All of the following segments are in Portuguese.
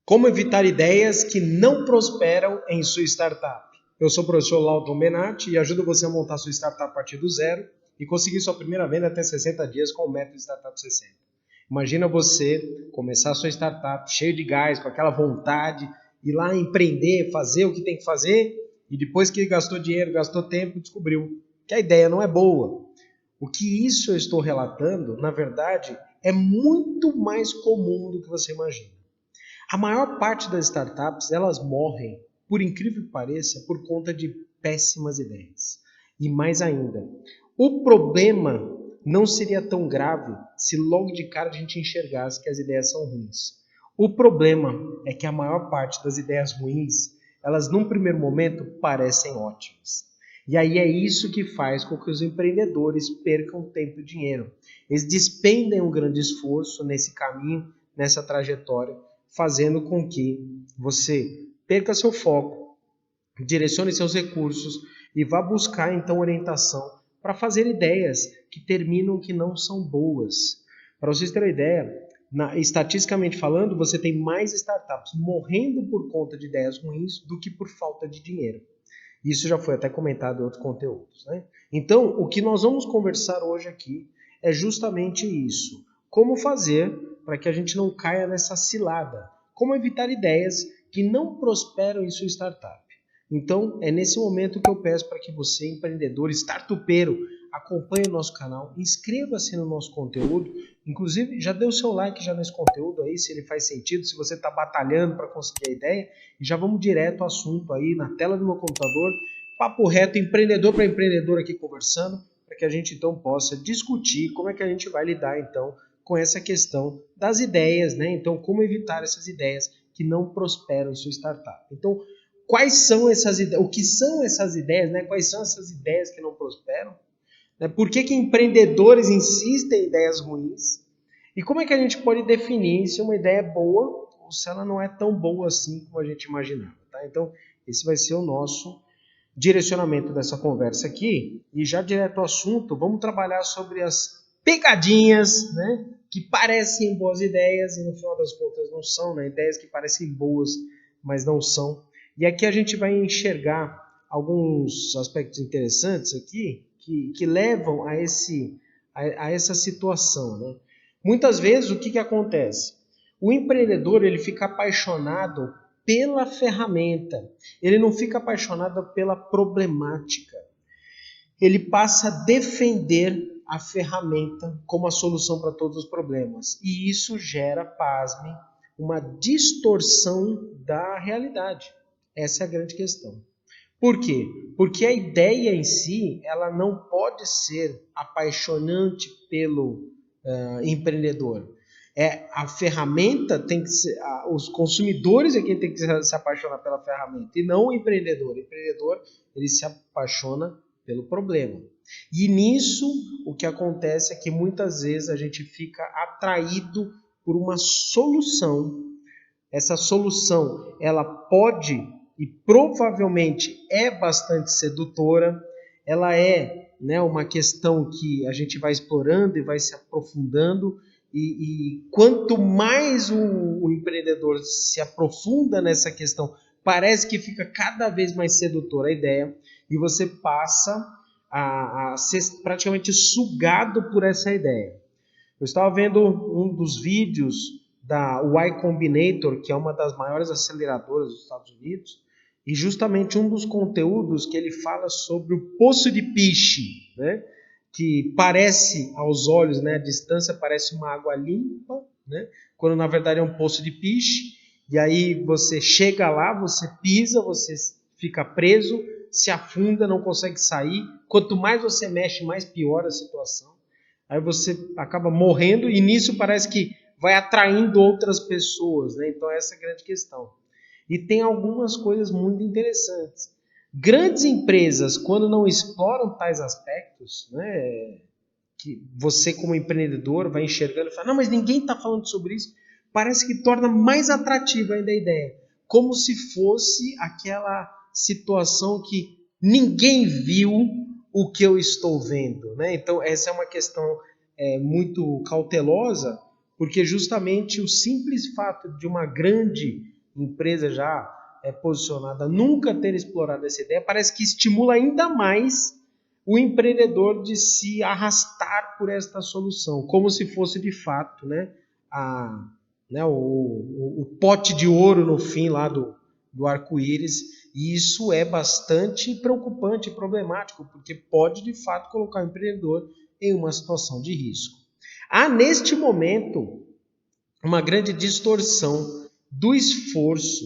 Como evitar ideias que não prosperam em sua startup? Eu sou o professor Lauton Benatti e ajudo você a montar sua startup a partir do zero e conseguir sua primeira venda até 60 dias com o método Startup 60. Imagina você começar sua startup cheio de gás, com aquela vontade, ir lá empreender, fazer o que tem que fazer e depois que gastou dinheiro, gastou tempo, descobriu que a ideia não é boa. O que isso eu estou relatando, na verdade, é muito mais comum do que você imagina. A maior parte das startups, elas morrem, por incrível que pareça, por conta de péssimas ideias. E mais ainda, o problema não seria tão grave se logo de cara a gente enxergasse que as ideias são ruins. O problema é que a maior parte das ideias ruins, elas num primeiro momento parecem ótimas. E aí é isso que faz com que os empreendedores percam tempo e dinheiro. Eles despendem um grande esforço nesse caminho, nessa trajetória, fazendo com que você perca seu foco, direcione seus recursos e vá buscar então orientação para fazer ideias que terminam que não são boas. Para vocês terem uma ideia, estatisticamente falando, você tem mais startups morrendo por conta de ideias ruins do que por falta de dinheiro. Isso já foi até comentado em outros conteúdos, né? Então, o que nós vamos conversar hoje aqui é justamente isso. Como fazer para que a gente não caia nessa cilada? Como evitar ideias que não prosperam em sua startup? Então, é nesse momento que eu peço para que você, empreendedor, startupeiro, acompanhe o nosso canal, inscreva-se no nosso conteúdo, inclusive já dê o seu like já nesse conteúdo aí, se ele faz sentido, se você está batalhando para conseguir a ideia, e já vamos direto ao assunto aí na tela do meu computador, papo reto, empreendedor para empreendedor aqui conversando, para que a gente então possa discutir como é que a gente vai lidar então com essa questão das ideias, né? Então, como evitar essas ideias que não prosperam em sua startup. Então, quais são essas ideias? O que são essas ideias, né? Quais são essas ideias que não prosperam? Por que empreendedores insistem em ideias ruins? E como é que a gente pode definir se uma ideia é boa ou se ela não é tão boa assim como a gente imaginava? Tá? Então, esse vai ser o nosso direcionamento dessa conversa aqui. E já direto ao assunto, vamos trabalhar sobre as pegadinhas, né? Que parecem boas ideias e no final das contas não são, né? Ideias que parecem boas, mas não são. E aqui a gente vai enxergar alguns aspectos interessantes aqui que levam a essa situação, né? Muitas vezes o que acontece? O empreendedor ele fica apaixonado pela ferramenta, ele não fica apaixonado pela problemática. Ele passa a defender a ferramenta como a solução para todos os problemas. E isso gera, pasme, uma distorção da realidade. Essa é a grande questão. Por quê? Porque a ideia em si, ela não pode ser apaixonante pelo empreendedor. A ferramenta tem que ser, os consumidores é quem tem que se apaixonar pela ferramenta e não o empreendedor. O empreendedor, ele se apaixona pelo problema. E nisso, o que acontece é que muitas vezes a gente fica atraído por uma solução. Essa solução, ela pode e provavelmente é bastante sedutora, ela é, né, uma questão que a gente vai explorando e vai se aprofundando, e quanto mais o empreendedor se aprofunda nessa questão, parece que fica cada vez mais sedutora a ideia, e você passa a ser praticamente sugado por essa ideia. Eu estava vendo um dos vídeos da Y Combinator, que é uma das maiores aceleradoras dos Estados Unidos, e justamente um dos conteúdos que ele fala sobre o poço de piche, né? Que parece aos olhos, né, à distância parece uma água limpa, né? Quando na verdade é um poço de piche, e aí você chega lá, você pisa, você fica preso, se afunda, não consegue sair. Quanto mais você mexe, mais piora a situação. Aí você acaba morrendo e nisso parece que vai atraindo outras pessoas, né? Então essa é a grande questão. E tem algumas coisas muito interessantes. Grandes empresas, quando não exploram tais aspectos, né, que você como empreendedor vai enxergando e fala, não, mas ninguém está falando sobre isso, parece que torna mais atrativa ainda a ideia. Como se fosse aquela situação que ninguém viu o que eu estou vendo, né? Então essa é uma questão muito cautelosa, porque justamente o simples fato de uma grande empresa já posicionada, nunca ter explorado essa ideia, parece que estimula ainda mais o empreendedor de se arrastar por esta solução, como se fosse de fato, o pote de ouro no fim lá do arco-íris. E isso é bastante preocupante e problemático, porque pode de fato colocar o empreendedor em uma situação de risco. Há neste momento uma grande distorção do esforço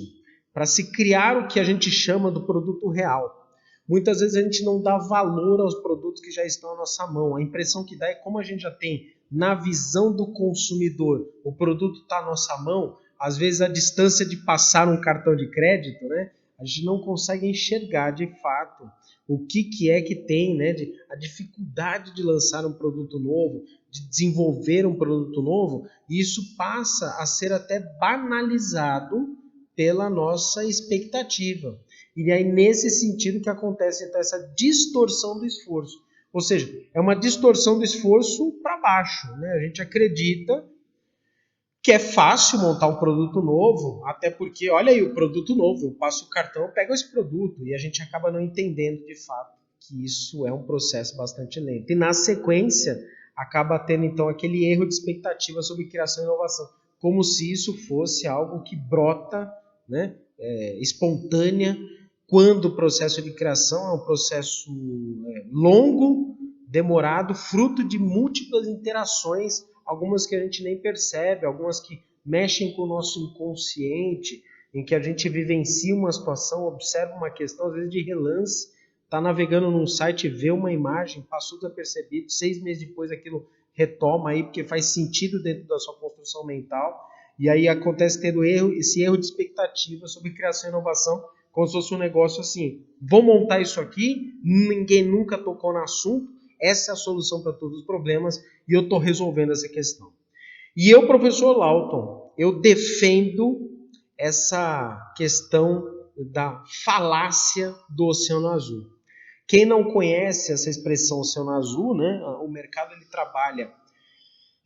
para se criar o que a gente chama do produto real. Muitas vezes a gente não dá valor aos produtos que já estão à nossa mão. A impressão que dá é como a gente já tem na visão do consumidor, o produto está à nossa mão, às vezes a distância de passar um cartão de crédito, né? A gente não consegue enxergar de fato o que é que tem, né? A dificuldade de lançar um produto novo, de desenvolver um produto novo, e isso passa a ser até banalizado pela nossa expectativa. E aí, nesse sentido que acontece então, essa distorção do esforço. Ou seja, é uma distorção do esforço para baixo, né? A gente acredita que é fácil montar um produto novo, até porque, olha aí, o produto novo, eu passo o cartão, eu pego esse produto, e a gente acaba não entendendo de fato que isso é um processo bastante lento. E na sequência, acaba tendo então aquele erro de expectativa sobre criação e inovação, como se isso fosse algo que brota, né, espontânea, quando o processo de criação é um processo longo, demorado, fruto de múltiplas interações, algumas que a gente nem percebe, algumas que mexem com o nosso inconsciente, em que a gente vivencia uma situação, observa uma questão, às vezes de relance, está navegando num site, vê uma imagem, passou desapercebido, 6 meses depois aquilo retoma aí, porque faz sentido dentro da sua construção mental, e aí acontece tendo esse erro de expectativa sobre criação e inovação, como se fosse um negócio assim, vou montar isso aqui, ninguém nunca tocou no assunto, essa é a solução para todos os problemas e eu estou resolvendo essa questão. E eu, professor Lauton, eu defendo essa questão da falácia do Oceano Azul. Quem não conhece essa expressão Oceano Azul, né, o mercado ele trabalha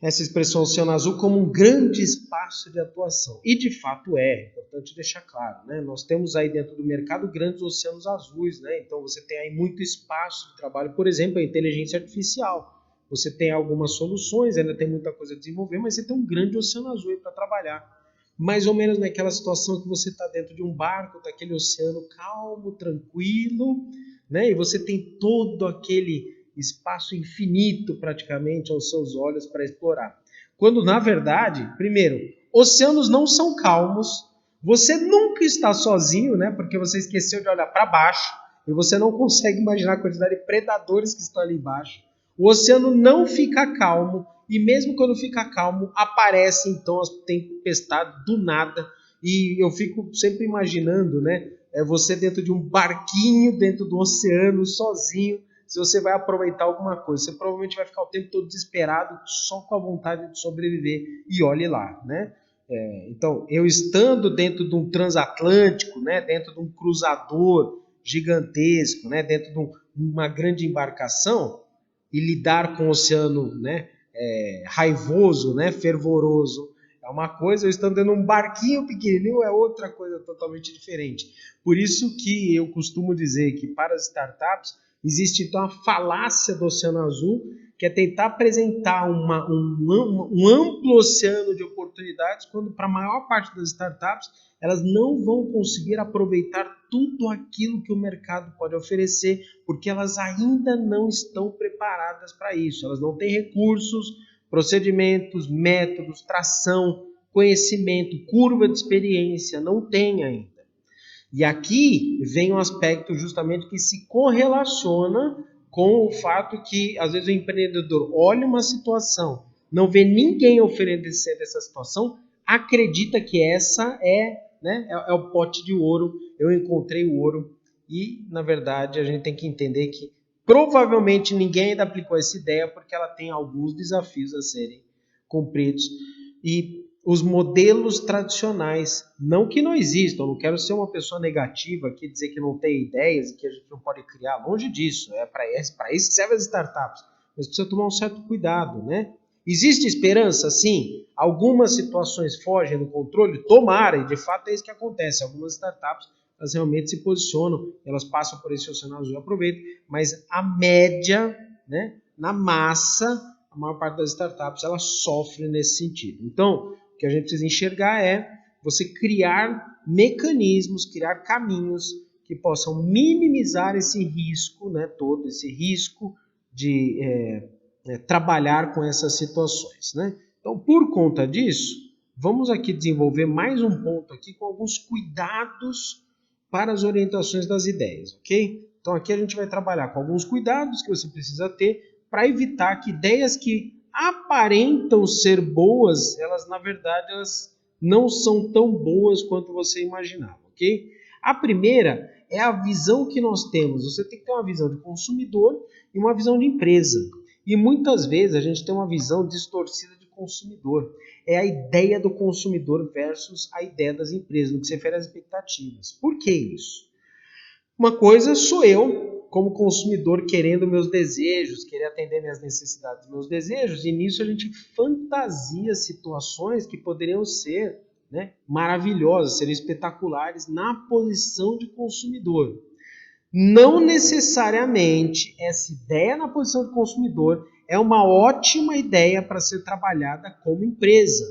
essa expressão Oceano Azul como um grande espaço de atuação. E de fato é importante deixar claro, né? Nós temos aí dentro do mercado grandes oceanos azuis, né? Então você tem aí muito espaço de trabalho, por exemplo, a inteligência artificial. Você tem algumas soluções, ainda tem muita coisa a desenvolver, mas você tem um grande oceano azul aí para trabalhar. Mais ou menos naquela situação que você está dentro de um barco, daquele oceano calmo, tranquilo, né? E você tem todo aquele espaço infinito praticamente aos seus olhos para explorar. Quando, na verdade, primeiro, oceanos não são calmos, você nunca está sozinho, né? Porque você esqueceu de olhar para baixo e você não consegue imaginar a quantidade de predadores que estão ali embaixo. O oceano não fica calmo e mesmo quando fica calmo, aparece então as tempestades do nada e eu fico sempre imaginando, né? Você dentro de um barquinho, dentro do oceano, sozinho, se você vai aproveitar alguma coisa. Você provavelmente vai ficar o tempo todo desesperado, só com a vontade de sobreviver. E olhe lá, né? Então, eu estando dentro de um transatlântico, né? Dentro de um cruzador gigantesco, né? Dentro de uma grande embarcação, e lidar com o oceano, né? Raivoso, né? Fervoroso, é uma coisa, eu estando dentro de um barquinho pequenininho é outra coisa totalmente diferente. Por isso que eu costumo dizer que para as startups existe então a falácia do Oceano Azul, que é tentar apresentar um amplo oceano de oportunidades, quando para a maior parte das startups elas não vão conseguir aproveitar tudo aquilo que o mercado pode oferecer, porque elas ainda não estão preparadas para isso. Elas não têm recursos, procedimentos, métodos, tração, conhecimento, curva de experiência, não tem ainda. E aqui vem um aspecto justamente que se correlaciona com o fato que, às vezes, o empreendedor olha uma situação, não vê ninguém oferecendo essa situação, acredita que essa é o pote de ouro, eu encontrei o ouro, e, na verdade, a gente tem que entender que provavelmente ninguém ainda aplicou essa ideia porque ela tem alguns desafios a serem cumpridos. E os modelos tradicionais, não que não existam, eu não quero ser uma pessoa negativa aqui, dizer que não tem ideias e que a gente não pode criar, longe disso, para isso que servem as startups, mas precisa tomar um certo cuidado, né? Existe esperança? Sim. Algumas situações fogem do controle? Tomara, e de fato é isso que acontece. Algumas startups elas realmente se posicionam, elas passam por esses cenários de aproveito, mas a média, né, na massa, a maior parte das startups ela sofre nesse sentido. Então, o que a gente precisa enxergar é você criar mecanismos, criar caminhos que possam minimizar esse risco, né, todo esse risco de trabalhar com essas situações, né? Então, por conta disso, vamos aqui desenvolver mais um ponto aqui com alguns cuidados para as orientações das ideias, ok? Então, aqui a gente vai trabalhar com alguns cuidados que você precisa ter para evitar que ideias que aparentam ser boas, elas na verdade elas não são tão boas quanto você imaginava, ok? A primeira é a visão que nós temos. Você tem que ter uma visão de consumidor e uma visão de empresa. E muitas vezes a gente tem uma visão distorcida de consumidor. É a ideia do consumidor versus a ideia das empresas, no que se refere às expectativas. Por que isso? Uma coisa sou eu, como consumidor, querendo meus desejos, querer atender minhas necessidades, meus desejos, e nisso a gente fantasia situações que poderiam ser, né, maravilhosas, seriam espetaculares na posição de consumidor. Não necessariamente essa ideia na posição de consumidor é uma ótima ideia para ser trabalhada como empresa.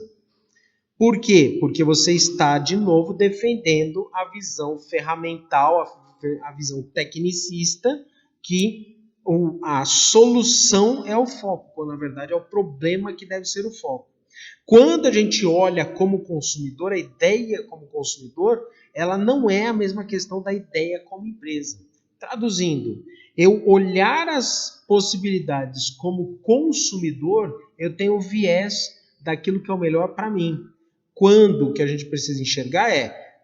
Por quê? Porque você está, de novo, defendendo a visão ferramental, a visão tecnicista, que a solução é o foco, quando na verdade é o problema que deve ser o foco. Quando a gente olha como consumidor, a ideia como consumidor, ela não é a mesma questão da ideia como empresa. Traduzindo, eu olhar as possibilidades como consumidor, eu tenho o viés daquilo que é o melhor para mim. Quando o que a gente precisa enxergar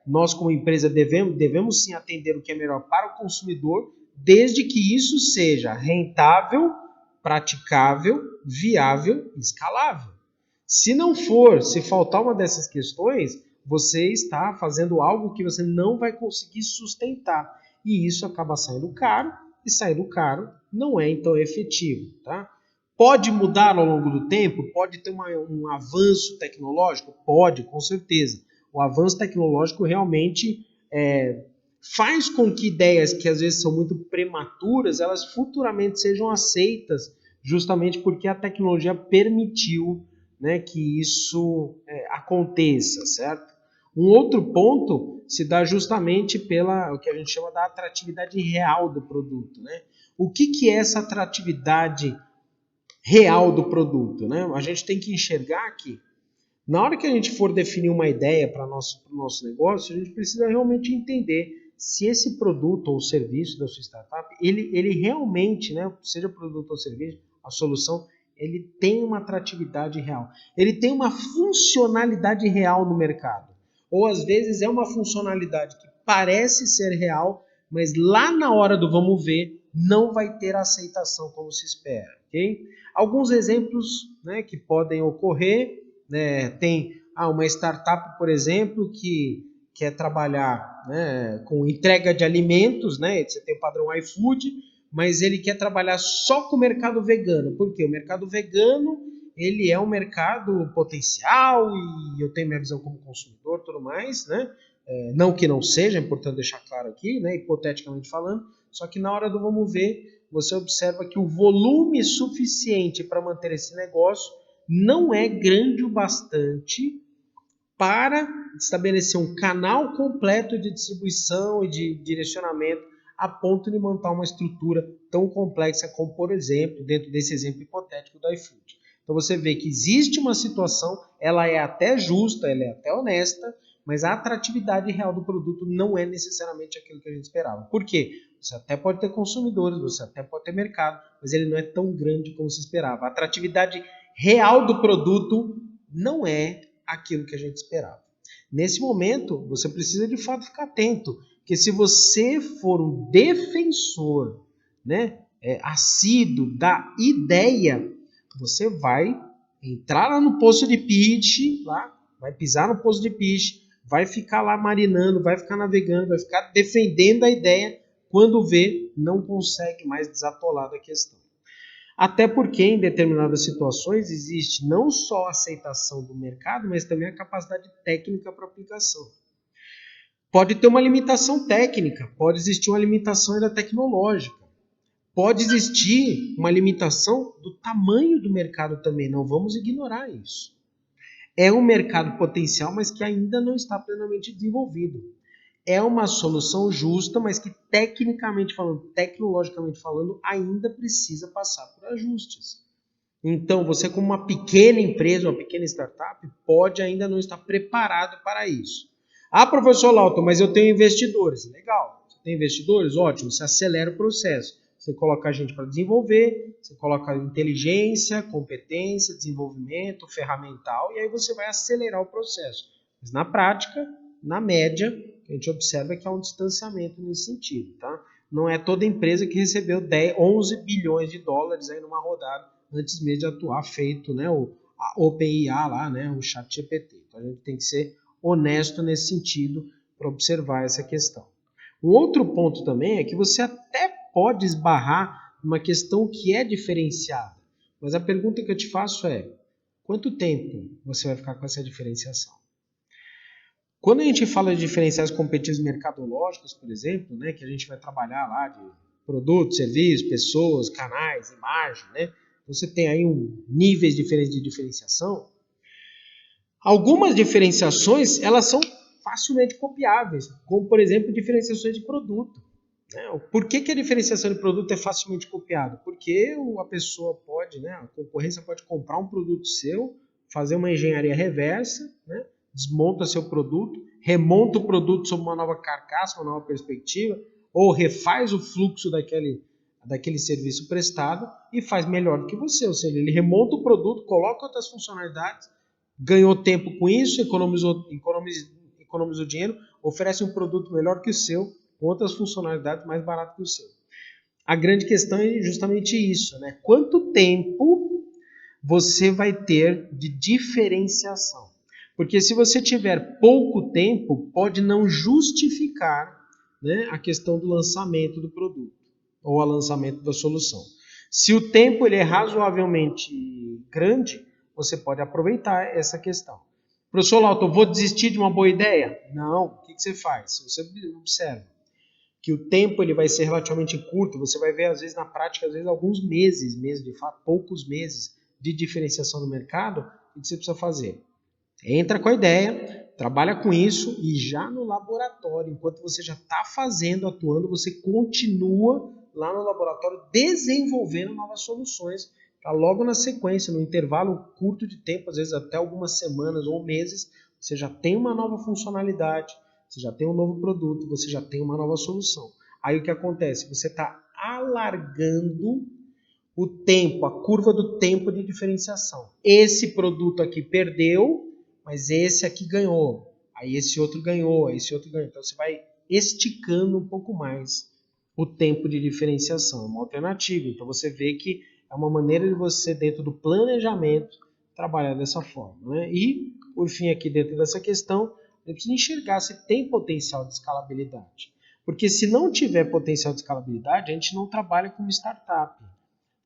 nós como empresa devemos sim atender o que é melhor para o consumidor, desde que isso seja rentável, praticável, viável e escalável. Se não for, se faltar uma dessas questões, você está fazendo algo que você não vai conseguir sustentar. E isso acaba saindo caro, e saindo caro não é então efetivo. Tá? Pode mudar ao longo do tempo? Pode ter um avanço tecnológico? Pode, com certeza. O avanço tecnológico realmente faz com que ideias que às vezes são muito prematuras, elas futuramente sejam aceitas, justamente porque a tecnologia permitiu, né, que isso aconteça, certo? Um outro ponto se dá justamente pela o que a gente chama da atratividade real do produto, né? O que é essa atratividade real do produto, né? A gente tem que enxergar que na hora que a gente for definir uma ideia para o nosso negócio, a gente precisa realmente entender se esse produto ou serviço da sua startup, ele realmente, né, seja produto ou serviço, a solução, ele tem uma atratividade real. Ele tem uma funcionalidade real no mercado. Ou às vezes é uma funcionalidade que parece ser real, mas lá na hora do vamos ver, não vai ter a aceitação como se espera, ok? Alguns exemplos, né, que podem ocorrer, né, tem uma startup, por exemplo, que quer trabalhar, né, com entrega de alimentos, né, você tem o padrão iFood, mas ele quer trabalhar só com o mercado vegano. Por quê? O mercado vegano ele é um mercado potencial e eu tenho minha visão como consumidor, tudo mais, né? Não que não seja, é importante deixar claro aqui, né, hipoteticamente falando, só que na hora do vamos ver, você observa que o volume suficiente para manter esse negócio não é grande o bastante para estabelecer um canal completo de distribuição e de direcionamento a ponto de montar uma estrutura tão complexa como, por exemplo, dentro desse exemplo hipotético do iFood. Então você vê que existe uma situação, ela é até justa, ela é até honesta, mas a atratividade real do produto não é necessariamente aquilo que a gente esperava. Por quê? Você até pode ter consumidores, você até pode ter mercado, mas ele não é tão grande como se esperava. A atratividade real do produto não é aquilo que a gente esperava. Nesse momento, você precisa de fato ficar atento, porque se você for um defensor, né, assíduo da ideia, você vai entrar lá no posto de pitch, vai pisar no posto de pitch, vai ficar lá marinando, vai ficar navegando, vai ficar defendendo a ideia, quando vê, não consegue mais desatolar da questão. Até porque em determinadas situações existe não só a aceitação do mercado, mas também a capacidade técnica para aplicação. Pode ter uma limitação técnica, pode existir uma limitação ainda tecnológica, pode existir uma limitação do tamanho do mercado também, não vamos ignorar isso. É um mercado potencial, mas que ainda não está plenamente desenvolvido. É uma solução justa, mas que tecnicamente falando, tecnologicamente falando, ainda precisa passar por ajustes. Então, você como uma pequena empresa, uma pequena startup, pode ainda não estar preparado para isso. Ah, professor Lauton, mas eu tenho investidores. Legal, você tem investidores? Ótimo, você acelera o processo. Você coloca a gente para desenvolver, você coloca inteligência, competência, desenvolvimento, ferramental, e aí você vai acelerar o processo. Mas na prática, na média, a gente observa que há um distanciamento nesse sentido. Tá? Não é toda empresa que recebeu 11 bilhões de dólares aí numa rodada antes mesmo de atuar feito, né, a OpenIA lá, né, o ChatGPT. Então a gente tem que ser honesto nesse sentido para observar essa questão. Um outro ponto também é que você até pode esbarrar numa questão que é diferenciada, mas a pergunta que eu te faço é: quanto tempo você vai ficar com essa diferenciação? Quando a gente fala de diferenciais competitivos mercadológicos, por exemplo, né, que a gente vai trabalhar lá de produtos, serviços, pessoas, canais, imagem, né, você tem aí níveis diferentes de diferenciação. Algumas diferenciações, elas são facilmente copiáveis, como, por exemplo, diferenciações de produto. Né? Por que a diferenciação de produto é facilmente copiada? Porque a pessoa pode, né, a concorrência pode comprar um produto seu, fazer uma engenharia reversa, né, desmonta seu produto, remonta o produto sob uma nova carcaça, uma nova perspectiva, ou refaz o fluxo daquele serviço prestado e faz melhor do que você. Ou seja, ele remonta o produto, coloca outras funcionalidades, ganhou tempo com isso, economizou dinheiro, oferece um produto melhor que o seu, com outras funcionalidades mais barato que o seu. A grande questão é justamente isso, né? Quanto tempo você vai ter de diferenciação? Porque se você tiver pouco tempo, pode não justificar, né, a questão do lançamento do produto ou o lançamento da solução. Se o tempo ele é razoavelmente grande, você pode aproveitar essa questão. Professor Lauto, vou desistir de uma boa ideia? Não. O que você faz? Você observa que o tempo ele vai ser relativamente curto, você vai ver às vezes na prática, às vezes alguns meses mesmo, de fato, poucos meses de diferenciação do mercado, o que você precisa fazer? Entra com a ideia, trabalha com isso e já no laboratório, enquanto você já está fazendo, atuando, você continua lá no laboratório desenvolvendo novas soluções para logo na sequência, no intervalo curto de tempo, às vezes até algumas semanas ou meses, você já tem uma nova funcionalidade, você já tem um novo produto, você já tem uma nova solução. Aí o que acontece? Você está alargando o tempo, a curva do tempo de diferenciação. Esse produto aqui perdeu, mas esse aqui ganhou. Aí esse outro ganhou, aí esse outro ganhou. Então você vai esticando um pouco mais o tempo de diferenciação. É uma alternativa. Então você vê que é uma maneira de você, dentro do planejamento, trabalhar dessa forma. Né? E, por fim, aqui dentro dessa questão, eu preciso enxergar se tem potencial de escalabilidade. Porque se não tiver potencial de escalabilidade, a gente não trabalha como startup.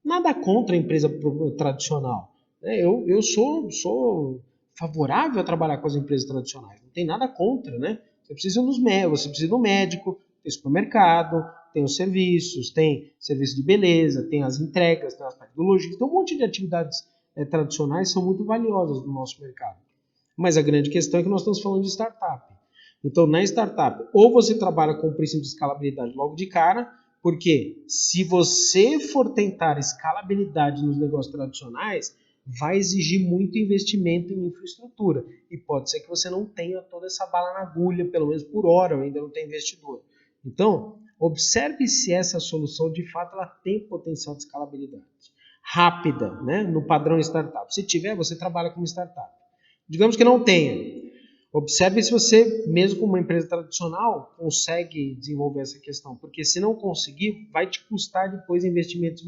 Nada contra a empresa tradicional. Eu sou favorável a trabalhar com as empresas tradicionais. Não tem nada contra, né? Você precisa do médico, tem supermercado, tem os serviços, tem serviço de beleza, tem as entregas, tem as partes do logística, tem um monte de atividades tradicionais que são muito valiosas no nosso mercado. Mas a grande questão é que nós estamos falando de startup. Então, na startup, ou você trabalha com o princípio de escalabilidade logo de cara, porque se você for tentar escalabilidade nos negócios tradicionais, vai exigir muito investimento em infraestrutura. E pode ser que você não tenha toda essa bala na agulha, pelo menos por hora, ou ainda não tem investidor. Então, observe se essa solução, de fato, ela tem potencial de escalabilidade. Rápida, né? No padrão startup. Se tiver, você trabalha como startup. Digamos que não tenha. Observe se você, mesmo com uma empresa tradicional, consegue desenvolver essa questão. Porque se não conseguir, vai te custar depois investimentos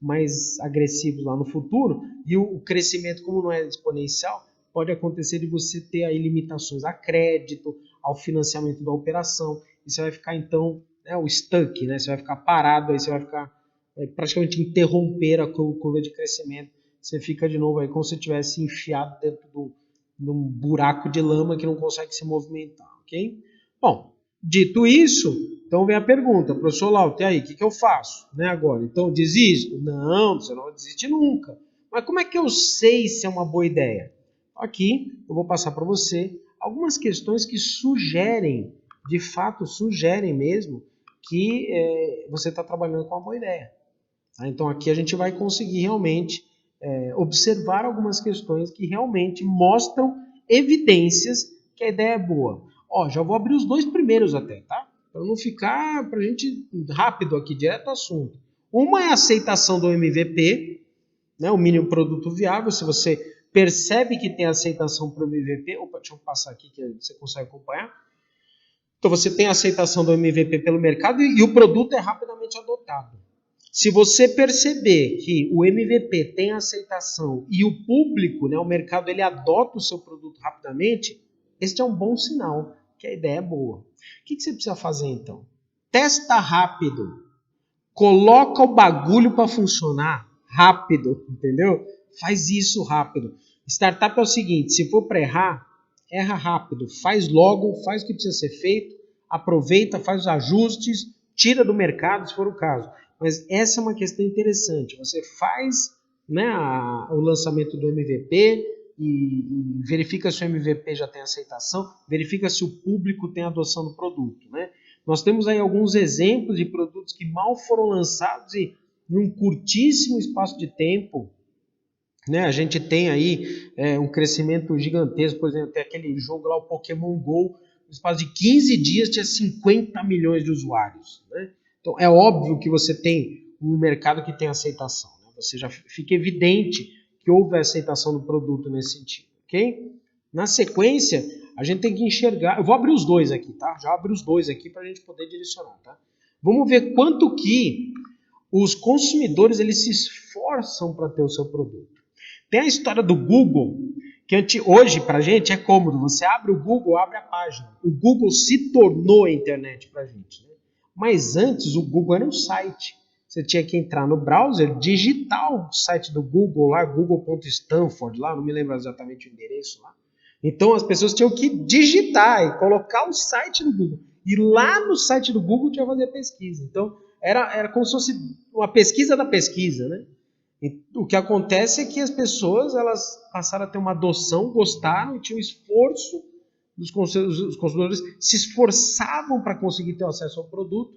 mais agressivos lá no futuro. E o crescimento, como não é exponencial, pode acontecer de você ter aí limitações a crédito, ao financiamento da operação. E você vai ficar, então, o stuck, né? Você vai ficar parado, aí você vai praticamente interromper a curva de crescimento. Você fica de novo aí como se tivesse enfiado dentro de um buraco de lama que não consegue se movimentar, ok? Bom, dito isso, então vem a pergunta, professor Lauter, e aí, o que eu faço, né, agora? Então, desisto? Não, você não vai desistir nunca. Mas como é que eu sei se é uma boa ideia? Aqui, eu vou passar para você algumas questões que sugerem, de fato sugerem mesmo, que você está trabalhando com uma boa ideia. Tá? Então, aqui a gente vai conseguir realmente observar algumas questões que realmente mostram evidências que a ideia é boa. Ó, já vou abrir os dois primeiros até, tá? Para não ficar, para a gente rápido aqui, direto ao assunto. Uma é a aceitação do MVP, né, o mínimo produto viável. Se você percebe que tem aceitação para o MVP, opa, deixa eu passar aqui que você consegue acompanhar. Então você tem a aceitação do MVP pelo mercado e o produto é rapidamente adotado. Se você perceber que o MVP tem aceitação e o público, né, o mercado, ele adota o seu produto rapidamente, este é um bom sinal que a ideia é boa. O que você precisa fazer então? Testa rápido. Coloca o bagulho para funcionar rápido, entendeu? Faz isso rápido. Startup é o seguinte, se for para errar, erra rápido. Faz logo, faz o que precisa ser feito, aproveita, faz os ajustes, tira do mercado se for o caso. Mas essa é uma questão interessante. Você faz, né, o lançamento do MVP e verifica se o MVP já tem aceitação, verifica se o público tem adoção do produto, né? Nós temos aí alguns exemplos de produtos que mal foram lançados e num curtíssimo espaço de tempo, né, a gente tem aí um crescimento gigantesco. Por exemplo, tem aquele jogo lá, o Pokémon GO, no espaço de 15 dias tinha 50 milhões de usuários, né? Então, é óbvio que você tem um mercado que tem aceitação, né? Você já fica evidente que houve aceitação do produto nesse sentido, ok? Na sequência, a gente tem que enxergar... Eu vou abrir os dois aqui, tá? Já abri os dois aqui para a gente poder direcionar, tá? Vamos ver quanto que os consumidores eles se esforçam para ter o seu produto. Tem a história do Google, que hoje para a gente é cômodo. Você abre o Google, abre a página. O Google se tornou a internet para a gente, né? Mas antes o Google era um site. Você tinha que entrar no browser, digitar o site do Google lá, google.stanford, lá, não me lembro exatamente o endereço lá. Então as pessoas tinham que digitar e colocar o site do Google. E lá no site do Google tinha que fazer pesquisa. Então era como se fosse uma pesquisa da pesquisa, né? E o que acontece é que as pessoas elas passaram a ter uma adoção, gostaram e tinham esforço, os consumidores se esforçavam para conseguir ter acesso ao produto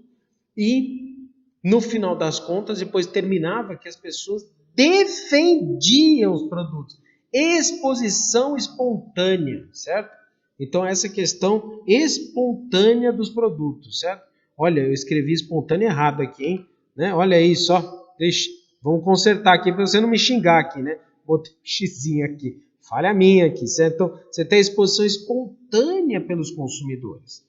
e, no final das contas, depois terminava que as pessoas defendiam os produtos. Exposição espontânea, certo? Então, essa questão espontânea dos produtos, certo? Olha, eu escrevi espontâneo errado aqui, hein? Né? Olha aí só, deixa, vamos consertar aqui para você não me xingar aqui, né? Botei um xizinho aqui. Falha minha aqui, certo? Então, você tem a exposição espontânea pelos consumidores.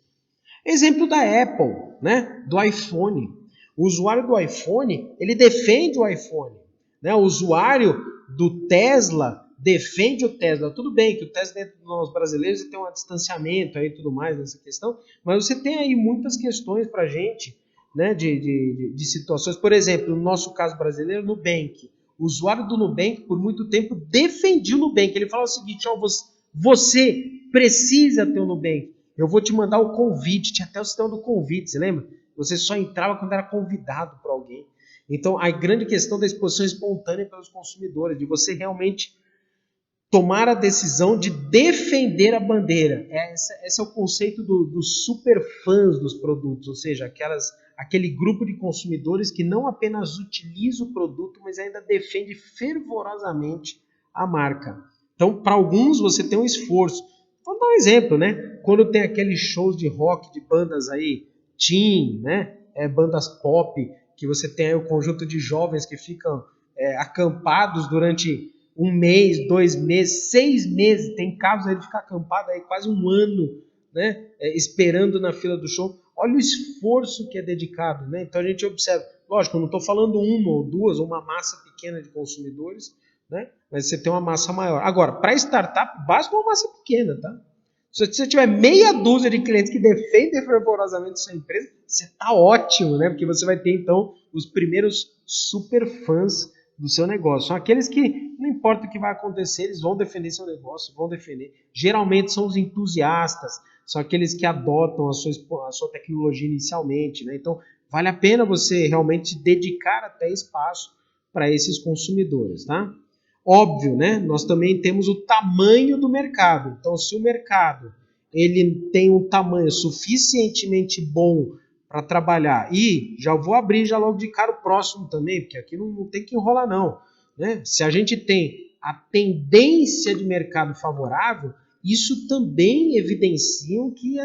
Exemplo da Apple, né? Do iPhone. O usuário do iPhone, ele defende o iPhone, né? O usuário do Tesla defende o Tesla. Tudo bem que o Tesla dentro de nós brasileiros tem um distanciamento aí e tudo mais nessa questão, mas você tem aí muitas questões para a gente, né? De situações. Por exemplo, no nosso caso brasileiro, Nubank. O usuário do Nubank, por muito tempo, defendia o Nubank. Ele fala o seguinte, ó, você precisa ter o Nubank. Eu vou te mandar o convite. Tinha até o sistema do convite, você lembra? Você só entrava quando era convidado por alguém. Então, a grande questão da exposição espontânea pelos consumidores, de você realmente tomar a decisão de defender a bandeira. Esse é o conceito dos superfãs dos produtos, ou seja, aquele grupo de consumidores que não apenas utiliza o produto, mas ainda defende fervorosamente a marca. Então, para alguns, você tem um esforço. Vamos dar um exemplo, né? Quando tem aqueles shows de rock de bandas aí, teen, né? Bandas pop, que você tem aí o conjunto de jovens que ficam acampados durante 1 mês, 2 meses, 6 meses. Tem casos aí de ficar acampado aí quase 1 ano, né? Esperando na fila do show. Olha o esforço que é dedicado, né? Então a gente observa. Lógico, eu não estou falando uma ou duas, ou uma massa pequena de consumidores, né? Mas você tem uma massa maior. Agora, para startup, basta uma massa pequena, tá? Se você tiver meia dúzia de clientes que defendem fervorosamente sua empresa, você está ótimo, né? Porque você vai ter, então, os primeiros super fãs do seu negócio. São aqueles que, não importa o que vai acontecer, eles vão defender seu negócio, vão defender. Geralmente são os entusiastas, são aqueles que adotam a sua tecnologia inicialmente, né? Então, vale a pena você realmente dedicar até espaço para esses consumidores, tá? Óbvio, né? Nós também temos o tamanho do mercado. Então, se o mercado ele tem um tamanho suficientemente bom para trabalhar, e já vou abrir já logo de cara o próximo também, porque aqui não tem que enrolar não, né? Se a gente tem a tendência de mercado favorável, isso também evidenciam que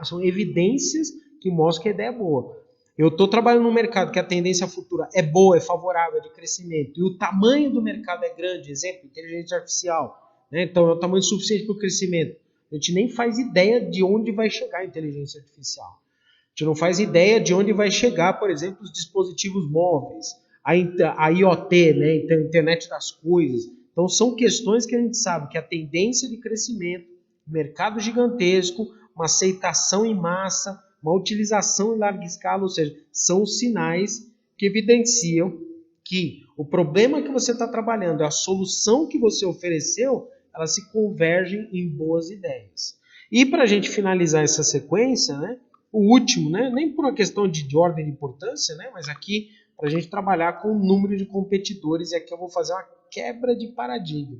são evidências que mostram que a ideia é boa. Eu estou trabalhando num mercado que a tendência futura é boa, é favorável, é de crescimento, e o tamanho do mercado é grande, exemplo, inteligência artificial, né? Então é o tamanho suficiente para o crescimento. A gente nem faz ideia de onde vai chegar a inteligência artificial. A gente não faz ideia de onde vai chegar, por exemplo, os dispositivos móveis, a IoT, né? Então, a internet das coisas. Então são questões que a gente sabe que a tendência de crescimento, mercado gigantesco, uma aceitação em massa, uma utilização em larga escala, ou seja, são sinais que evidenciam que o problema que você está trabalhando, a solução que você ofereceu, elas se convergem em boas ideias. E para a gente finalizar essa sequência, né, o último, né, nem por uma questão de ordem de importância, né, mas aqui para a gente trabalhar com o número de competidores, e aqui eu vou fazer uma quebra de paradigma.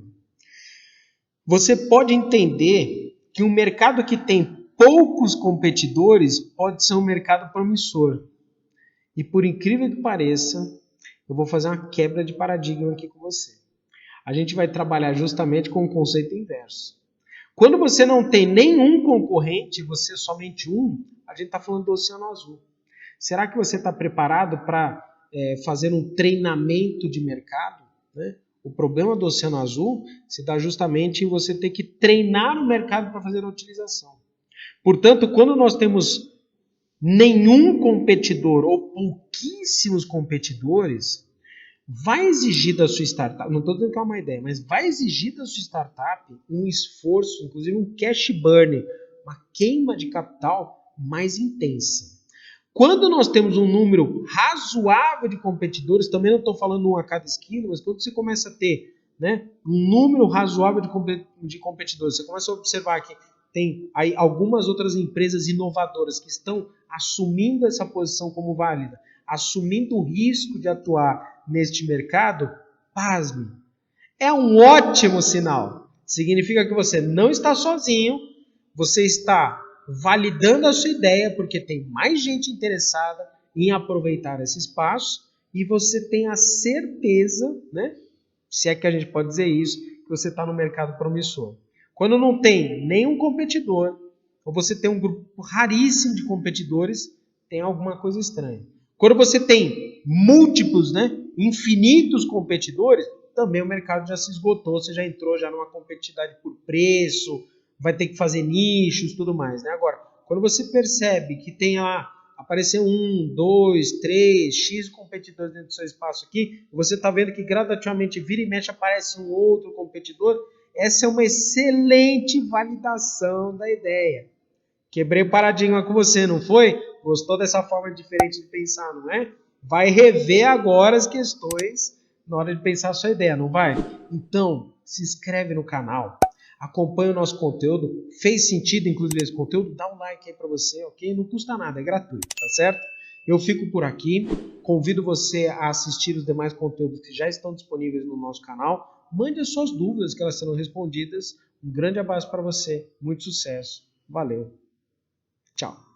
Você pode entender que um mercado que tem poucos competidores pode ser um mercado promissor. E por incrível que pareça, eu vou fazer uma quebra de paradigma aqui com você. A gente vai trabalhar justamente com o conceito inverso. Quando você não tem nenhum concorrente, você é somente um, a gente está falando do Oceano Azul. Será que você está preparado para fazer um treinamento de mercado? Né? O problema do Oceano Azul se dá justamente em você ter que treinar o mercado para fazer a utilização. Portanto, quando nós temos nenhum competidor ou pouquíssimos competidores, vai exigir da sua startup, não estou dizendo que é uma ideia, mas vai exigir da sua startup um esforço, inclusive um cash burn, uma queima de capital mais intensa. Quando nós temos um número razoável de competidores, também não estou falando um a cada esquina, mas quando você começa a ter, né, um número razoável de competidores, você começa a observar que tem aí algumas outras empresas inovadoras que estão assumindo essa posição como válida, assumindo o risco de atuar neste mercado, pasme, é um ótimo sinal. Significa que você não está sozinho, você está validando a sua ideia porque tem mais gente interessada em aproveitar esse espaço e você tem a certeza, né, se é que a gente pode dizer isso, que você está no mercado promissor. Quando não tem nenhum competidor, ou você tem um grupo raríssimo de competidores, tem alguma coisa estranha. Quando você tem múltiplos, né, infinitos competidores, também o mercado já se esgotou, você já entrou já numa competitividade por preço, vai ter que fazer nichos, tudo mais, né? Agora, quando você percebe que tem lá, aparecer 1, 2, 3, X competidores dentro do seu espaço aqui, você está vendo que gradativamente vira e mexe aparece um outro competidor, essa é uma excelente validação da ideia. Quebrei o paradigma com você, não foi? Gostou dessa forma diferente de pensar, não é? Vai rever agora as questões na hora de pensar a sua ideia, não vai? Então, se inscreve no canal, acompanha o nosso conteúdo. Fez sentido, inclusive, esse conteúdo? Dá um like aí para você, ok? Não custa nada, é gratuito, tá certo? Eu fico por aqui. Convido você a assistir os demais conteúdos que já estão disponíveis no nosso canal. Mande as suas dúvidas, que elas serão respondidas. Um grande abraço para você, muito sucesso. Valeu. Tchau.